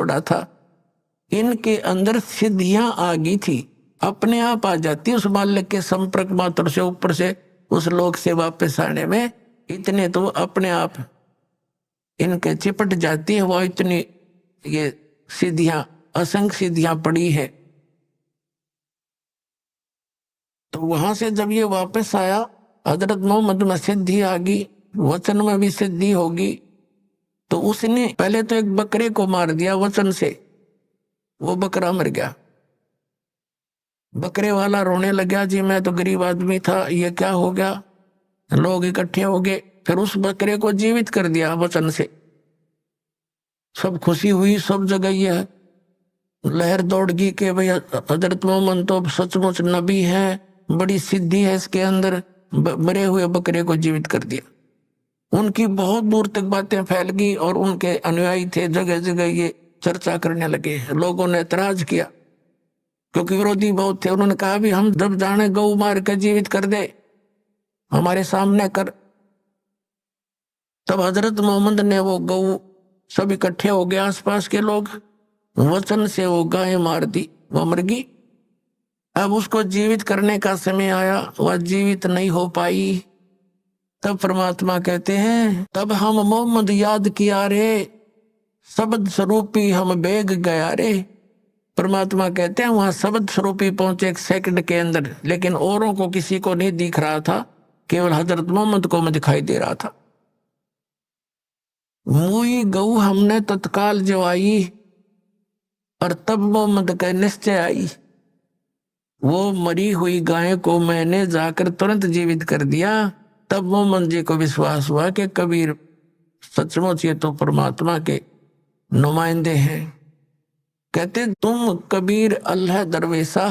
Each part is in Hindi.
छोड़ा था। इनके अंदर सिद्धियां आ गई थी, अपने आप आ जाती उस बालक के संपर्क मात्र से, ऊपर से उस लोक से वापस आने में इतने तो अपने आप इनके चिपट जाती है। वो इतनी ये सिद्धियां, असंख्य सिद्धियां पड़ी है। तो वहां से जब ये वापस आया, हजरत मोहम्मद में सिद्धि आ गई, वचन में भी सिद्धि होगी। तो उसने पहले तो एक बकरे को मार दिया वचन से, वो बकरा मर गया। बकरे वाला रोने लगा, जी मैं तो गरीब आदमी था, ये क्या हो गया। लोग इकट्ठे हो गए, फिर उस बकरे को जीवित कर दिया वचन से। सब खुशी हुई, सब जगह ये लहर दौड़ गई कि भाई हजरत मोहम्मद तो सचमुच नबी है, बड़ी सिद्धि है इसके अंदर, मरे हुए बकरे को जीवित कर दिया। उनकी बहुत दूर तक बातें फैल गई और उनके अनुयायी थे जगह जगह ये चर्चा करने लगे। लोगों ने ऐतराज किया क्योंकि विरोधी बहुत थे। उन्होंने कहा भी हम जब जाने गौ मार के जीवित कर दे, हमारे सामने कर। तब हजरत मोहम्मद ने वो गौ, सब इकट्ठे हो गए आसपास के लोग, वचन से वो गाय मार दी, वो मर गई। अब उसको जीवित करने का समय आया, वह जीवित नहीं हो पाई। तब परमात्मा कहते हैं, तब हम मोहम्मद याद किया रे, शब्द स्वरूपी हम बेग गया रे। परमात्मा कहते हैं वहां शब्द स्वरूपी पहुंचे 1 सेकंड के अंदर, लेकिन औरों को किसी को नहीं दिख रहा था, केवल हजरत मोहम्मद को मैं दिखाई दे रहा था। मुई गऊ हमने तत्काल जो आई, और तब मोहम्मद का निश्चय आई। वो मरी हुई गाय को मैंने जाकर तुरंत जीवित कर दिया। तब मोहम्मद जी को विश्वास हुआ कि कबीर सचमुच ये तो परमात्मा के नुमाइंदे हैं। कहते तुम कबीर अल्लाह दरवेशा,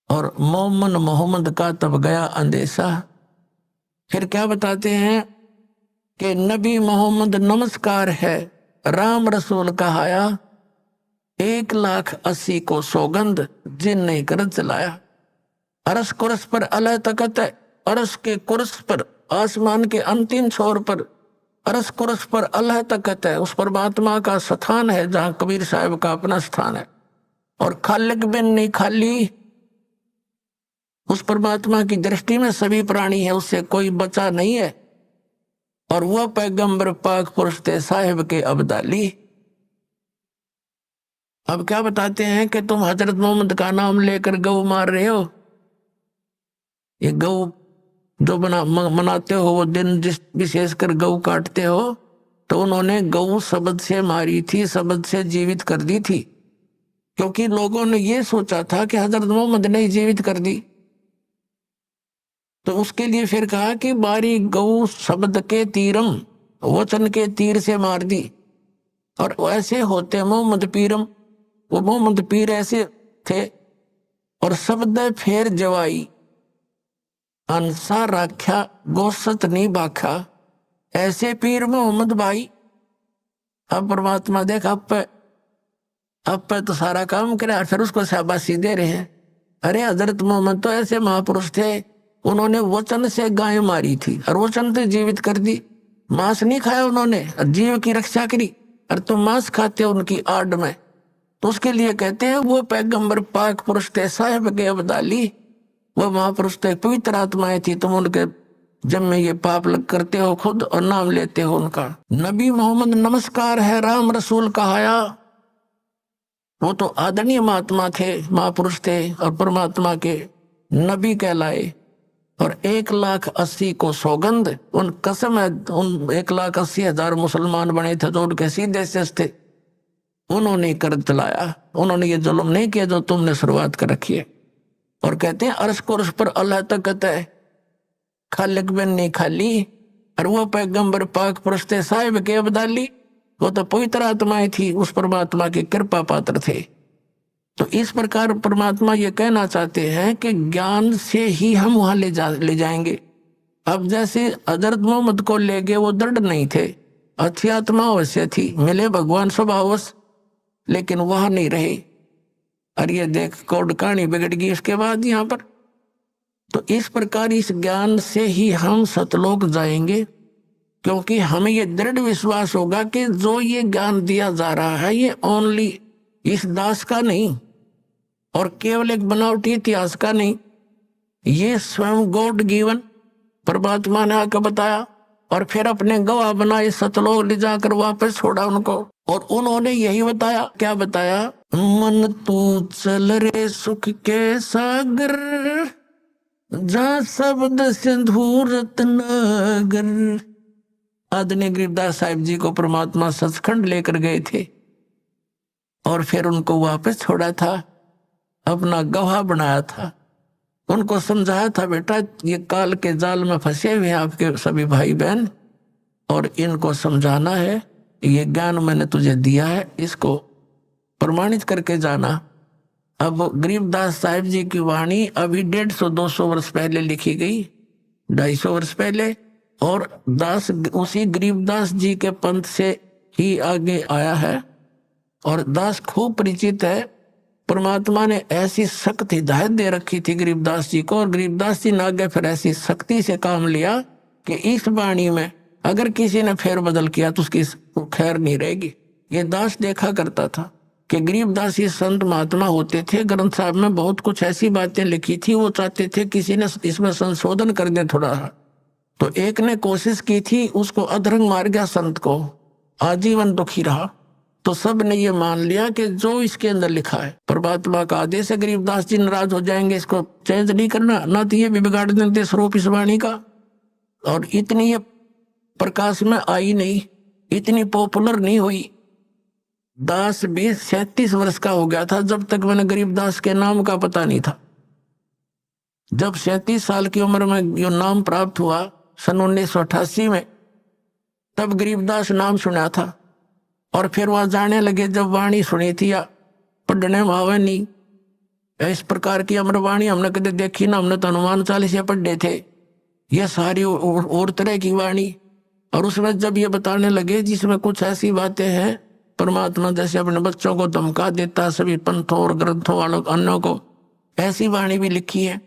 और मोहम्मद का तब गया अंदेशा। फिर क्या बताते हैं कि नबी मोहम्मद नमस्कार है, राम रसूल कहाया, 1,80,000 को सौगंध जिन नहीं कर चलाया। अरस कुरस पर अल्लाह तकत है, अरस के कुरस पर, आसमान के अंतिम छोर पर अरस कुरस पर अल्लाह तकत है। उस परमात्मा का स्थान है जहां कबीर साहब का अपना स्थान है। और खालिक बिन नहीं खाली, उस परमात्मा की दृष्टि में सभी प्राणी है, उससे कोई बचा नहीं है। और वह पैगंबर पाक पुरुष थे साहिब के अब्दाली। अब क्या बताते हैं कि तुम हजरत मोहम्मद का नाम लेकर गौ मार रहे हो। ये गौ जो मनाते हो वो दिन, जिस विशेषकर गौ काटते हो, तो उन्होंने गौ शब्द से मारी थी, शब्द से जीवित कर दी थी, क्योंकि लोगों ने ये सोचा था कि हजरत मोहम्मद ने जीवित कर दी। तो उसके लिए फिर कहा कि बारी गौ शब्द के तीरम, वचन के तीर से मार दी। और ऐसे होते मोहम्मद पीरम, वो मोहम्मद पीर ऐसे थे। और शब्द फेर जवाई, अंसा राख्या गोसत नहीं बाखा, ऐसे पीर मोहम्मद भाई। अब परमात्मा देख अब पे तो सारा काम करे, फिर उसको शाबाशी दे रहे हैं। अरे हजरत मोहम्मद तो ऐसे महापुरुष थे, उन्होंने वचन से गाय मारी थी और वचन से जीवित कर दी। मांस नहीं खाया उन्होंने, जीव की रक्षा करी, और तुम मांस खाते हो उनकी आड़ में। तो उसके लिए कहते हैं वो पैगंबर पाक पुरुष थे साहिब के अब्दाली, वो महापुरुष थे, पवित्र आत्माएं थी। तुम उनके जब में ये पाप लग करते हो खुद और नाम लेते हो उनका। नबी मोहम्मद नमस्कार है, राम रसूल कहाया। वो तो आदरणीय महात्मा थे, महापुरुष थे, और परमात्मा के नबी कहलाए। और 1,80,000 को सौगंध, उन कसम है, उन 1,80,000 मुसलमान बने थे जो उनके सीधे से थे, उन्होंने कर चलाया। उन्होंने ये जुल्म नहीं किया जो तुमने शुरुआत कर रखी है। और कहते हैं अरस कुरस पर अल्लाह तकत है, खालिक बिन नहीं खाली। और वो पैगंबर पाक पुरुष थे साहिब के अब्दाली, वो तो पवित्र आत्माएं थी, उस परमात्मा की कृपा पात्र थे। तो इस प्रकार परमात्मा ये कहना चाहते हैं कि ज्ञान से ही हम वहां ले जाएंगे। अब जैसे हजरत मोहम्मद को ले गए, वो दृढ़ नहीं थे, अच्छी आत्मा अवश्य थी, मिले भगवान स्वभावश, लेकिन वहां नहीं रहे। और ये देख कोड कहानी बिगड़ गई इसके बाद यहाँ पर। तो इस प्रकार इस ज्ञान से ही हम सतलोक जाएंगे। क्योंकि हमें ये दृढ़ विश्वास होगा कि जो ये ज्ञान दिया जा रहा है ये ओनली इस दास का नहीं और केवल एक बनावटी इतिहास का नहीं, ये स्वयं गॉड गिवन परमात्मा ने आकर बताया और फिर अपने गवाह बनाए, सतलोक ले जाकर वापस छोड़ा उनको। और उन्होंने यही बताया, क्या बताया? मन तू चल रे सुख के सागर, जहाँ शब्द सिंधु रत्नागर। आदरणीय गरीबदास साहिब जी को परमात्मा सचखंड लेकर गए थे और फिर उनको वापस छोड़ा था, अपना गवाह बनाया था, उनको समझाया था, बेटा ये काल के जाल में फंसे हुए आपके सभी भाई बहन और इनको समझाना है, ये ज्ञान मैंने तुझे दिया है, इसको प्रमाणित करके जाना। अब गरीबदास साहिब जी की वाणी अभी 150-200 वर्ष पहले लिखी गई, 250 वर्ष पहले, और दास उसी गरीबदास जी के पंथ से ही आगे आया है और दास खूब परिचित है। परमात्मा ने ऐसी सख्त हिदायत दे रखी थी गरीबदास जी को और गरीबदास जी ने आगे फिर ऐसी सख्ती से काम लिया कि इस वाणी में अगर किसी ने फेर बदल किया तो उसकी खैर नहीं रहेगी। ये दास देखा करता था कि गरीबदास ये संत महात्मा होते थे, ग्रंथ साहब में बहुत कुछ ऐसी बातें लिखी थी, वो चाहते थे किसी ने इसमें संशोधन कर दे थोड़ा। तो एक ने कोशिश की थी, उसको अधरंग मार गया, संत को आजीवन दुखी रहा। तो सब ने ये मान लिया कि जो इसके अंदर लिखा है परमात्मा का आदेश है, गरीबदास जी नाराज हो जाएंगे, इसको चेंज नहीं करना, ना तो ये भी बिगाड़ देते स्वरूप इस वाणी का। और इतनी ये प्रकाश में आई नहीं, इतनी पॉपुलर नहीं हुई। दास भी 37 वर्ष का हो गया था जब तक मैंने गरीबदास के नाम का पता नहीं था। जब 37 साल की उम्र में ये नाम प्राप्त हुआ सन 1988 में, तब गरीबदास नाम सुना था और फिर वहां जाने लगे, जब वाणी सुनी थी या पढ़ने में आवे नहीं, इस प्रकार की अमरवाणी हमने कभी देखी ना, हमने तो हनुमान चालीसा पढ़े थे, ये सारी और तरह की वाणी। और उसमें जब ये बताने लगे जिसमें कुछ ऐसी बातें हैं, परमात्मा जैसे अपने बच्चों को धमका देता सभी पंथों और ग्रंथों वालों अन्यों को, ऐसी वाणी भी लिखी है।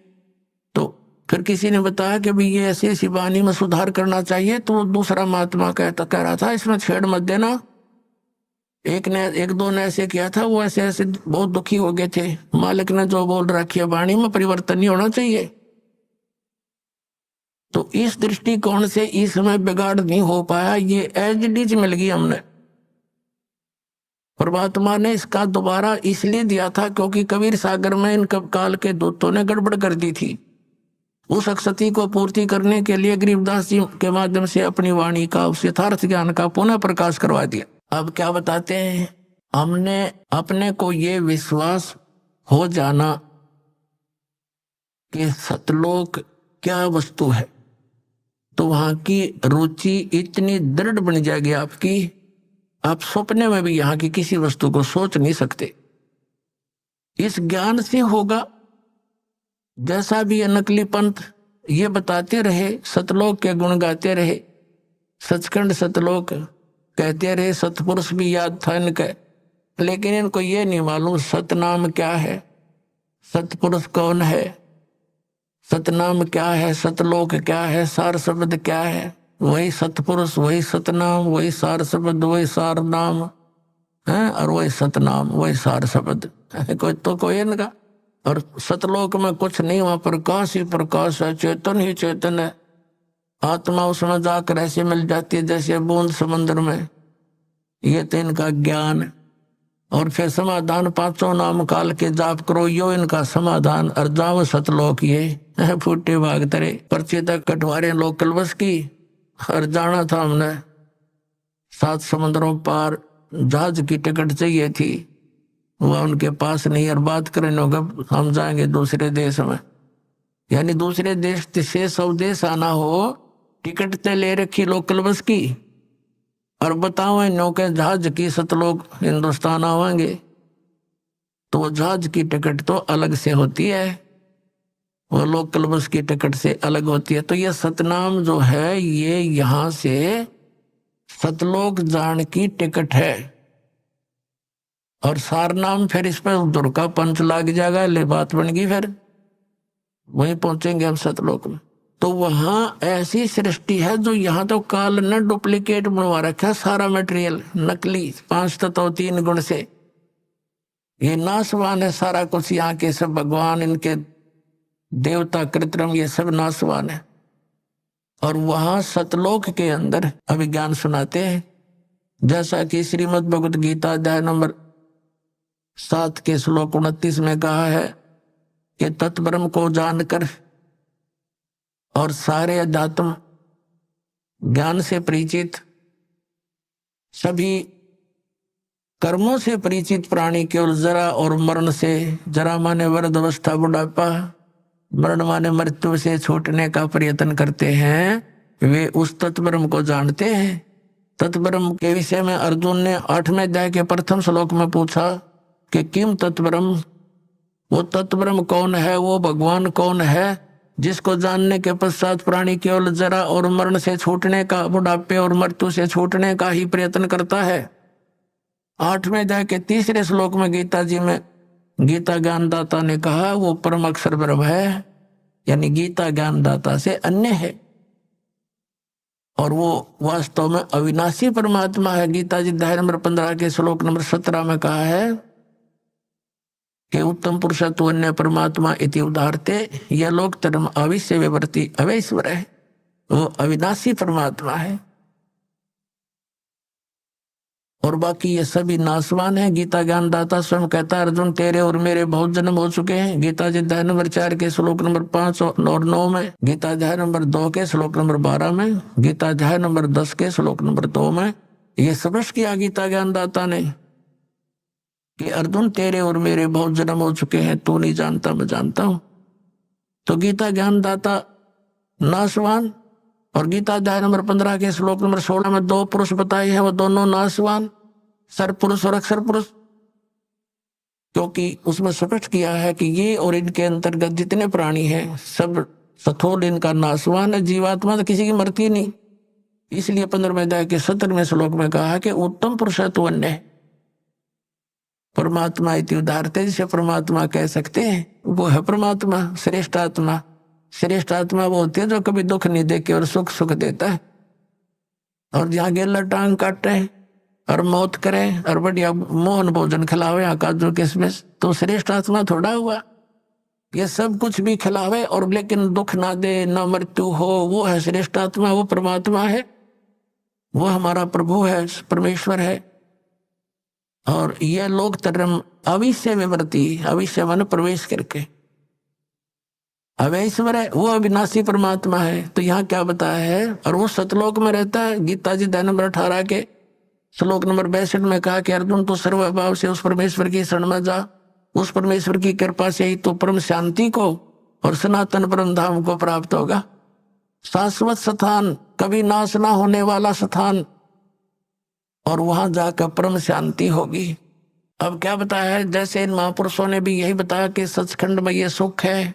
तो फिर किसी ने बताया कि भाई ये ऐसी ऐसी वाणी में सुधार करना चाहिए, तो दूसरा महात्मा कह रहा था इसमें छेड़ मत देना। एक दो ने ऐसे किया था, वो ऐसे ऐसे बहुत दुखी हो गए थे, मालिक ने जो बोल रखी है वाणी में परिवर्तन नहीं होना चाहिए। तो इस दृष्टिकोण से इसमें बिगाड़ नहीं हो पाया, ये एज इट इज मिल गई हमने। परमात्मा ने इसका दोबारा इसलिए दिया था क्योंकि कबीर सागर में इन काल के दूतों ने गड़बड़ कर दी थी। उस अक्षति को पूर्ति करने के लिए गरीबदास जी के माध्यम से अपनी वाणी का, उस यथार्थ ज्ञान का पुनः प्रकाश करवा दिया। अब क्या बताते हैं, हमने अपने को ये विश्वास हो जाना कि सतलोक क्या वस्तु है, तो वहां की रुचि इतनी दृढ़ बन जाएगी आपकी, आप सपने में भी यहाँ की किसी वस्तु को सोच नहीं सकते। इस ज्ञान से होगा। जैसा भी ये नकली पंथ ये बताते रहे, सतलोक के गुण गाते रहे, सचखंड सतलोक कहते रहे, सतपुरुष भी याद था इनका, लेकिन इनको ये नहीं मालूम सतनाम क्या है, सतपुरुष कौन है, सतनाम क्या है, सतलोक क्या है, सार शब्द क्या है। वही सतपुरुष, वही सतनाम, वही सार शब्द, वही सार नाम है, और वही सतनाम, वही सार शब्द कोई तो कोई इनका। और सतलोक में कुछ नहीं, वहां प्रकाश ही प्रकाश है, चेतन ही चेतन है, आत्मा उसमें जाकर ऐसे मिल जाती है जैसे बूंद समंदर में। ये तो इनका ज्ञान। और फिर समाधान, पांचों नाम काल के जाप करो, यो इनका समाधान। और जाओ सतलोक ये फूटे भाग तरे, पर्चे तक कटवारे लोग कलवस की। और जाना था हमने 7 समुद्रों पार, जहाज की टिकट चाहिए थी, वह उनके पास नहीं। और बात करें होगा हम जाएंगे दूसरे देश में, यानी दूसरे देश से स्वदेश आना हो, टिकट तो ले रखी लोकल बस की, और बताओ नौके जहाज की सतलोक हिंदुस्तान आवेंगे, तो जहाज की टिकट तो अलग से होती है, वो लोकल बस की टिकट से अलग होती है। तो ये सतनाम जो है ये यहाँ से सतलोक जान की टिकट है। और सारनाम फिर इस पर उधर का पंच लाग जाएगा, ले बात बन गई, फिर वहीं पहुंचेंगे हम सतलोक में। तो वहां ऐसी सृष्टि है जो यहाँ तो काल ने डुप्लीकेट बनवा रखा है, सारा मटेरियल नकली 5 तत्व 3 गुण से। ये नासवान है सारा कुछ, यहाँ के सब भगवान, इनके देवता कृत्रिम, ये सब नासवान है। और वहां सतलोक के अंदर अभिज्ञान सुनाते हैं, जैसा कि श्रीमद् भगवत गीता अध्याय नंबर 7 के श्लोक 29 में कहा है कि तत्ब्रह्म को जानकर और सारे अध्यात्म ज्ञान से परिचित, सभी कर्मों से परिचित प्राणी केवल जरा और मरण से, जरा माने वृद्ध अवस्था बुढ़ापा, मरण माने मृत्यु से छूटने का प्रयत्न करते हैं, वे उस तत्ब्रह्म को जानते हैं। तत्ब्रह्म के विषय में अर्जुन ने 8वें अध्याय के प्रथम श्लोक में पूछा कि किम तत्ब्रह्म, वो तत्ब्रह्म कौन है, वो भगवान कौन है जिसको जानने के पश्चात प्राणी केवल जरा और मरण से छूटने का, बुढ़ापे और मृत्यु से छूटने का ही प्रयत्न करता है। 8वें अध्याय के 3 श्लोक में गीता जी में गीता ज्ञानदाता ने कहा वो परम अक्षर ब्रह्म है, यानी गीता ज्ञानदाता से अन्य है और वो वास्तव में अविनाशी परमात्मा है। गीता जी अध्याय नंबर 15 के श्लोक नंबर 17 में कहा है कि उत्तम पुरुषत्व अन्य परमात्मा इति उदाहरते, यह लोक धर्म अविश्य विवर्ती अवैश्वर है, वो अविनाशी परमात्मा है और बाकी ये सभी नासवान है। गीता ज्ञानदाता स्वयं कहता है अर्जुन तेरे और मेरे बहुत जन्म हो चुके हैं। गीता जी अध्याय नंबर 4 के श्लोक नंबर 5 और 9 में, गीता अध्याय नंबर 2 के श्लोक नंबर 12 में, गीता अध्याय नंबर 10 के श्लोक नंबर 2 में ये स्पष्ट किया गीता ज्ञानदाता ने कि अर्जुन तेरे और मेरे बहुत जन्म हो चुके हैं, तू नहीं जानता मैं जानता हूं। तो गीता ज्ञानदाता नासवान और गीता अध्याय नंबर 15 के श्लोक नंबर 16 में 2 पुरुष बताए हैं, वो दोनों नासवान, सरपुरुष और अक्षर पुरुष, क्योंकि उसमें स्पष्ट किया है कि ये और इनके अंतर्गत जितने प्राणी हैं सब सथोल इनका नासवान है। जीवात्मा तो किसी की मरती नहीं, इसलिए 15वें अध्याय के 17वें श्लोक में कहा कि उत्तम पुरुषत्व अन्य परमात्मा इति उदाहरते, जिसे परमात्मा कह सकते हैं वो है परमात्मा, श्रेष्ठ आत्मा। श्रेष्ठ आत्मा वो होती है जो कभी दुख नहीं देके और सुख सुख देता है, और जहाँ गेला टांग काटे और मौत करे और बढ़िया मोहन भोजन खिलावे काजू किशमिश, तो श्रेष्ठ आत्मा थोड़ा हुआ। ये सब कुछ भी खिलावे और लेकिन दुख ना दे, ना मृत्यु हो, वो है श्रेष्ठ आत्मा, वो परमात्मा है, वो हमारा प्रभु है, परमेश्वर है। और यह लोक धर्म अविश्य विवर्ती, अविश्य मन प्रवेश करके, अवैश्वर है, वो अविनाशी परमात्मा है। तो यहाँ क्या बताया है, और वो सतलोक में रहता है। गीता जी अध्याय नंबर 18 के श्लोक नंबर 62 में कहा कि अर्जुन तो सर्वभाव से उस परमेश्वर की शरण में जा, उस परमेश्वर की कृपा से ही तो परम शांति को और सनातन परम धाम को प्राप्त होगा। शाश्वत स्थान, कभी नाश ना होने वाला स्थान, और वहां जाकर परम शांति होगी। अब क्या बताया है, जैसे इन महापुरुषों ने भी यही बताया कि सचखंड में ये सुख है,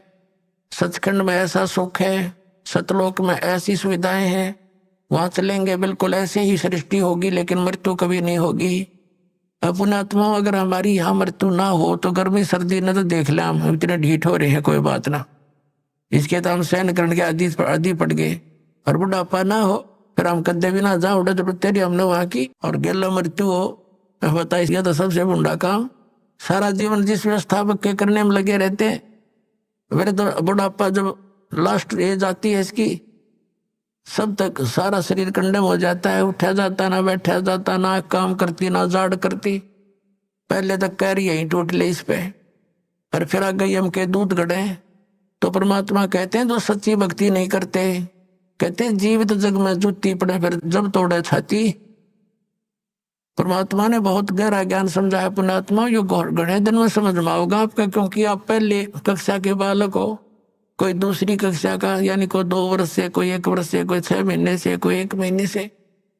सचखंड में ऐसा सुख है, सतलोक में ऐसी सुविधाएं हैं, वहां चलेंगे बिल्कुल ऐसे ही सृष्टि होगी, लेकिन मृत्यु कभी नहीं होगी। पुण्यात्मा अगर हमारी यहाँ मृत्यु ना हो तो गर्मी सर्दी न तो देख ले, हम इतने ढीठ हो रहे हैं, कोई बात ना, इसके तो हम सहन करने के आदि पड़ गए। और बुढ़ापा ना हो फिर हम कदे भी ना जा उड़े तो तेरी हमने वहां की, और गेला मृत्यु हो बताइए तो सबसे बुढ़ा काम। सारा जीवन जिस व्यवस्था के करने में लगे रहते हैं, फिर तो बुढ़ापा जब लास्ट एज आती है इसकी, सब तक सारा शरीर कंडम हो जाता है, उठा जाता ना, बैठा जाता ना, काम करती ना जाड़ करती, पहले तक कह रही यही टूट ले इस पे, और फिर आ गई हम के दूध गड़े। तो परमात्मा कहते हैं जो सच्ची भक्ति नहीं करते, कहते हैं जीवित जग में जुत्ती पड़े फिर जब तोड़े छाती। परमात्मा ने बहुत गहरा ज्ञान समझाया पुण्यात्मा, यो घने दिन में समझ में आओगा आपका, क्योंकि आप पहले कक्षा के बालक हो, कोई दूसरी कक्षा का, यानी कोई 2 वर्ष से, कोई 1 वर्ष से, कोई 6 महीने से, कोई 1 महीने से,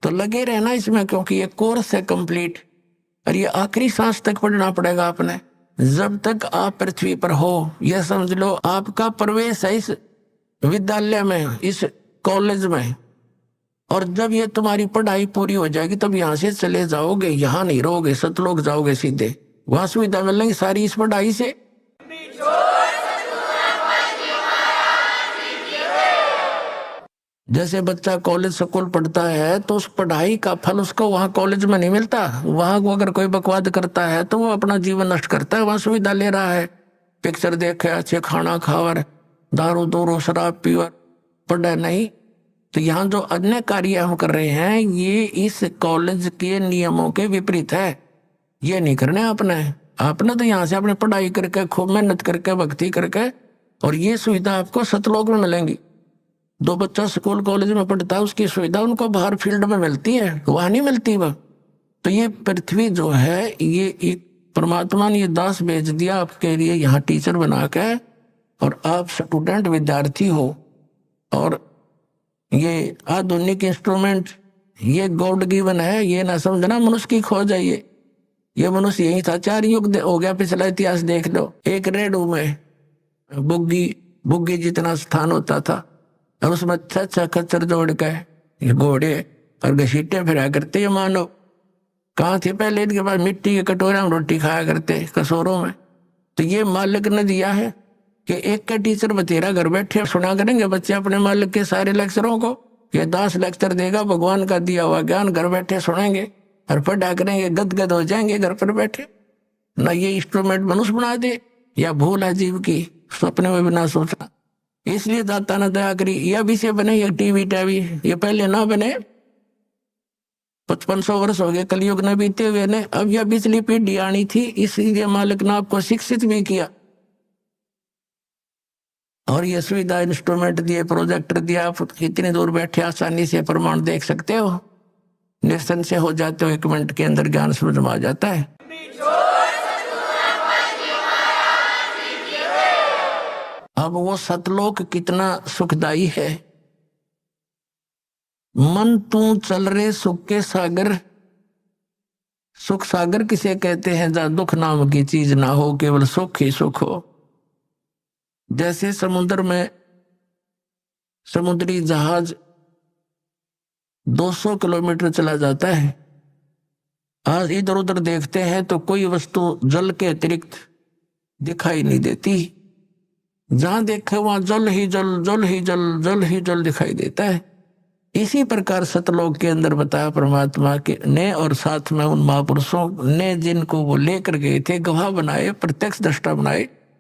तो लगे रहना इसमें, क्योंकि ये कोर्स है कंप्लीट, और ये आखिरी सांस तक पढ़ना पड़ेगा आपने, जब तक आप पृथ्वी पर हो। यह समझ लो आपका प्रवेश है इस विद्यालय में, इस कॉलेज में, और जब ये तुम्हारी पढ़ाई पूरी हो जाएगी तब यहाँ से चले जाओगे, यहाँ नहीं रहोगे, सतलोक जाओगे सीधे, वहां सुविधा मिलेंगी सारी इस पढ़ाई से। जैसे बच्चा कॉलेज स्कूल पढ़ता है तो उस पढ़ाई का फल उसको वहाँ कॉलेज में नहीं मिलता। वहाँ वो अगर कोई बकवाद करता है तो वो अपना जीवन नष्ट करता है। वहाँ सुविधा ले रहा है, पिक्चर देखे, अच्छे खाना खावर, दारू दूरू शराब पीवर, पढ़े नहीं। तो यहाँ जो अन्य कार्य हम कर रहे हैं ये इस कॉलेज के नियमों के विपरीत है। ये नहीं करने आपने तो यहाँ से अपने पढ़ाई करके खूब मेहनत करके भक्ति करके, और ये सुविधा आपको सतलोक में मिलेंगी। दो बच्चा स्कूल कॉलेज में पढ़ता है उसकी सुविधा उनको बाहर फील्ड में मिलती है, वहां नहीं मिलती वह। तो ये पृथ्वी जो है ये एक परमात्मा ने ये दास भेज दिया आपके लिए यहाँ टीचर बना के, और आप स्टूडेंट विद्यार्थी हो। और ये आधुनिक इंस्ट्रूमेंट ये गॉड गिवन है, ये ना समझना मनुष्य की खोज है। ये मनुष्य यही था, 4 युग हो गया, पिछला इतिहास देख लो। एक रेडू में बुग्गी जितना स्थान होता था और उसमें अच्छा खच्चर जोड़ के ये घोड़े और घसीटे फिरा करते ये मानव कहाँ थे पहले, इनके पास मिट्टी के कटोरे में रोटी खाया करते कसोरों में। तो ये मालिक ने दिया है कि एक का टीचर बतेरा घर बैठे सुना करेंगे बच्चे अपने मालिक के सारे लेक्चरों को। ये 10 लेक्चर देगा भगवान का दिया हुआ ज्ञान, घर बैठे सुनेंगे और पढ़ा करेंगे, गदगद हो जाएंगे घर पर बैठे। ना ये इंस्ट्रूमेंट मनुष्य बना दे, या भूल है जीव की सपने में भी ना सोचना। इसलिए दाता ने दया करी, यह भी से बने ये टीवी टावी, ये पहले ना बने। 5500 वर्ष हो गए कलयुग ने बीते हुए ने, अब यह पिछली पीढ़ी आनी थी, इसलिए मालिक ने आपको शिक्षित भी किया और ये सुविधा इंस्ट्रूमेंट दिए, प्रोजेक्टर दिया। आप कितनी दूर बैठे आसानी से प्रमाण देख सकते हो, निसंशय हो जाते हो, 1 मिनट के अंदर ज्ञान समझ में आ जाता है। अब वो सतलोक कितना सुखदाई है। मन तू चल रे सुख के सागर, सुख सागर किसे कहते हैं जहां दुख नाम की चीज ना हो, केवल सुख ही सुख हो। जैसे समुद्र में समुद्री जहाज 200 किलोमीटर चला जाता है, आज इधर उधर देखते हैं तो कोई वस्तु जल के अतिरिक्त दिखाई नहीं देती। जहां देखे वहां जल ही जल, जल ही जल, जल ही जल दिखाई देता है। इसी प्रकार सतलोक के अंदर बताया परमात्मा के ने, और साथ में उन महापुरुषों ने जिनको वो लेकर गए थे, गवाह बनाए, प्रत्यक्ष दृष्टा बनाए।